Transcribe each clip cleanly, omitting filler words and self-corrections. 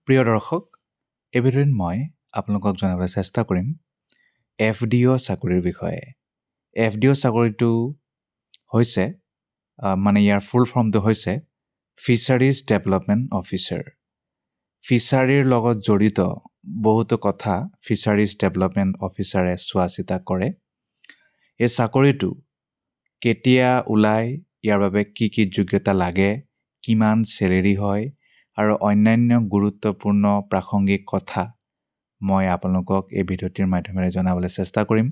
প্ৰিয় দৰ্শক, এই ভিডিঅ'ত মই আপোনালোকক জনাবলৈ চেষ্টা কৰিম FDO চাকৰিৰ বিষয়ে। FDO চাকৰিটো হৈছে ইয়াৰ ফুল ফৰ্মটো হৈছে ফিচাৰিজ ডেভেলপমেণ্ট অফিচাৰ। ফিচাৰীৰ লগত জড়িত বহুতো কথা ফিচাৰিজ ডেভেলপমেণ্ট অফিচাৰে চোৱা চিতা কৰে। এই চাকৰিটো কেতিয়া ওলায়, ইয়াৰ বাবে কি কি যোগ্যতা লাগে, কিমান চেলেৰি হয় আৰু অন্যান্য গুৰুত্বপূৰ্ণ প্ৰাসংগিক কথা মই আপোনালোকক এই ভিডিঅ'টিৰ মাধ্যমেৰে জনাবলৈ চেষ্টা কৰিম।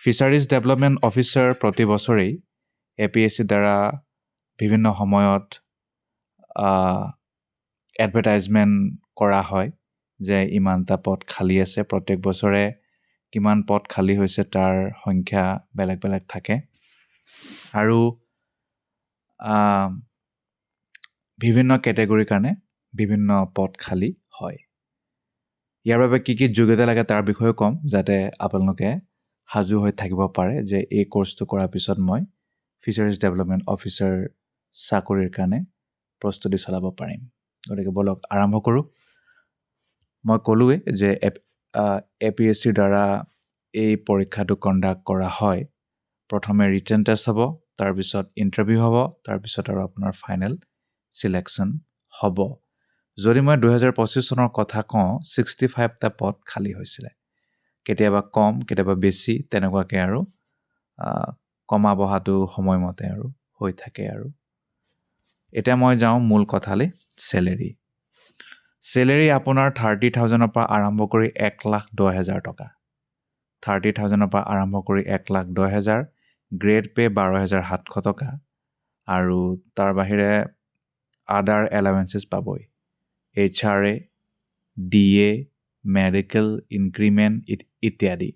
ফিচাৰিজ ডেভেলপমেণ্ট অফিচাৰ প্ৰতি বছৰেই APSC দ্বাৰা বিভিন্ন সময়ত এডভাৰটাইজমেণ্ট কৰা হয় যে ইমানটা পদ খালী আছে। প্ৰত্যেক বছৰে কিমান পদ খালী হৈছে তাৰ সংখ্যা বেলেগ বেলেগ থাকে আৰু বিভিন্ন কেটেগৰীৰ কাৰণে বিভিন্ন পদ খালী হয়। ইয়াৰ বাবে কি কি যোগ্যতা লাগে তাৰ বিষয়ে ক'ম, যাতে আপোনালোকে সাজু হৈ থাকিব পাৰে যে এই কোৰ্চটো কৰাৰ পিছত মই ফিচাৰিজ ডেভেলপমেণ্ট অফিচাৰ চাকৰিৰ কাৰণে প্ৰস্তুতি চলাব পাৰিম। গতিকে বলক আৰম্ভ কৰোঁ। মই ক'লোৱেই যে APSCৰ দ্বাৰা এই পৰীক্ষাটো কণ্ডাক্ট কৰা হয়। প্ৰথমে ৰিটেন টেষ্ট হ'ব, তাৰপিছত ইণ্টাৰভিউ হ'ব, তাৰপিছত আৰু আপোনাৰ ফাইনেল চিলেকশ্যন হ'ব। যদি মই 2025 চনৰ কথা কওঁ, 65টা পদ খালী হৈছিলে। কেতিয়াবা কম, কেতিয়াবা বেছি, তেনেকুৱাকৈ আৰু কমা বহাটো সময়মতে আৰু হৈ থাকে আৰু। এতিয়া মই যাওঁ মূল কথালৈ, চেলেৰি আপোনাৰ 30,000ৰ পৰা আৰম্ভ কৰি 1,10,000 টকা। 30,000ৰ পৰা আৰম্ভ কৰি 1,10,000, গ্ৰেড পে 12,700 টকা আৰু তাৰ বাহিৰে আদাৰ এলাৱেঞ্চেছ পাবই। HRA, DA, মেডিকেল, ইনক্ৰিমেণ্ট ইত্যাদি।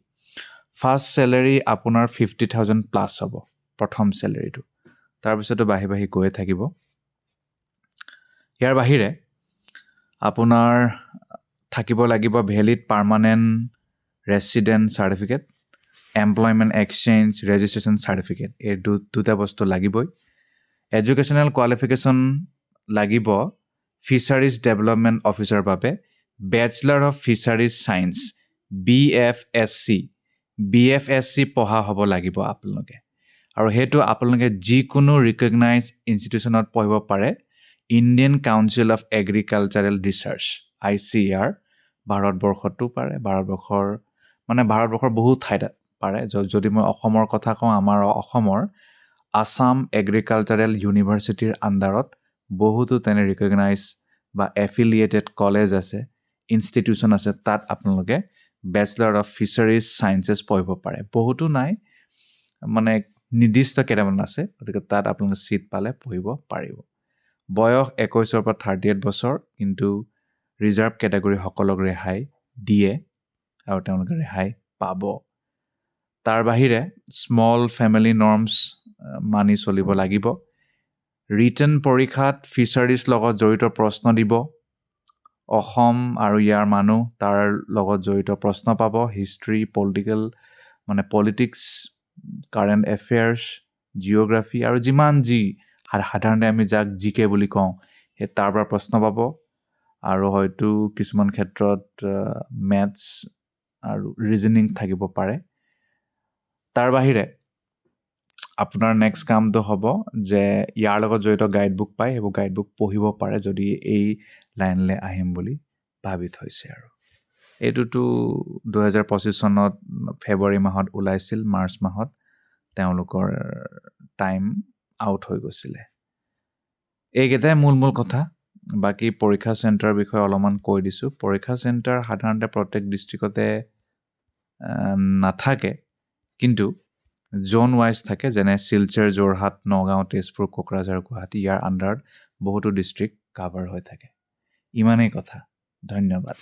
ফাৰ্ষ্ট চেলেৰি আপোনাৰ 50,000 প্লাছ হ'ব, প্ৰথম চেলেৰিটো। তাৰপিছতো বাঢ়ি বাঢ়ি গৈয়ে থাকিব। ইয়াৰ বাহিৰে আপোনাৰ থাকিব লাগিব valid permanent resident certificate, employment exchange registration certificate. এই দুটা বস্তু লাগিবই। এডুকেশ্যনেল কোৱালিফিকেশ্যন লাগিব ফিচাৰিজ ডেভেলপমেণ্ট অফিচাৰৰ বাবে bachelor of fisheries science BFSC পঢ়া হ'ব লাগিব আপোনালোকে। আৰু সেইটো আপোনালোকে যিকোনো ৰিকগনাইজ ইনষ্টিটিউশ্যনত পঢ়িব পাৰে। Indian council of agricultural research ICAR, ভাৰতবৰ্ষতো পাৰে, ভাৰতবৰ্ষৰ বহুত ঠাইত পাৰে। যদি মই অসমৰ কথা কওঁ, আমাৰ অসমৰ আছাম এগ্ৰিকালচাৰেল ইউনিভাৰ্চিটিৰ আণ্ডাৰত বহুতো তেনে ৰিকগনাইজ বা এফিলিয়েটেড কলেজ আছে, ইনষ্টিটিউশ্যন আছে। তাত আপোনালোকে বেচেলাৰ অফ ফিচাৰিজ ছায়েন্সেছ পঢ়িব পাৰে। বহুতো নাই, নিৰ্দিষ্ট কেইটামান আছে। গতিকে তাত আপোনালোকে ছিট পালে পঢ়িব পাৰিব। বয়স 21ৰ পৰা 38 বছৰ, কিন্তু ৰিজাৰ্ভ কেটেগৰীসকলক ৰেহাই দিয়ে আৰু তেওঁলোকে ৰেহাই পাব। তাৰ বাহিৰে স্মল ফেমিলি নৰ্মছ মানি চলিব লাগিব। ৰিটেন পৰীক্ষাত ফিচাৰিজ লগত জড়িত প্ৰশ্ন দিব। অসম আৰু ইয়াৰ মানুহ তাৰ লগত জড়িত প্ৰশ্ন পাব। History, politics, current affairs, geography আৰু যিমান যি সাধাৰণতে আমি যাক GK বুলি কওঁ, সেই তাৰ পৰা প্ৰশ্ন পাব। আৰু হয়তো কিছুমান ক্ষেত্ৰত মেথছ আৰু ৰিজনিং থাকিব পাৰে। তাৰ বাহিৰে আপোনাৰ নেক্সট কামটো হ'ব যে ইয়াৰ লগত জড়িত গাইডবুক পায়, সেইবোৰ গাইডবুক পঢ়িব পাৰে যদি এই লাইনলৈ আহিম বুলি ভাবি থৈছে। আৰু এইটোতো 2025 চনত ফেব্ৰুৱাৰী মাহত ওলাইছিল, মাৰ্চ মাহত তেওঁলোকৰ টাইম আউট হৈ গৈছিলে। এইকেইটাই মূল কথা। বাকী পৰীক্ষা চেণ্টাৰৰ বিষয়ে অলপমান কৈ দিছোঁ। পৰীক্ষা চেণ্টাৰ সাধাৰণতে প্ৰত্যেক ডিষ্ট্ৰিক্টতে নাথাকে, কিন্তু জ'ন ৱাইজ থাকে। যেনে শিলচৰ, যোৰহাট, নগাঁও, তেজপুৰ, কোকৰাঝাৰ, গুৱাহাটী, ইয়াৰ আণ্ডাৰত বহুতো ডিষ্ট্ৰিক্ট কাভাৰ হৈ থাকে। ইমানেই কথা। ধন্যবাদ।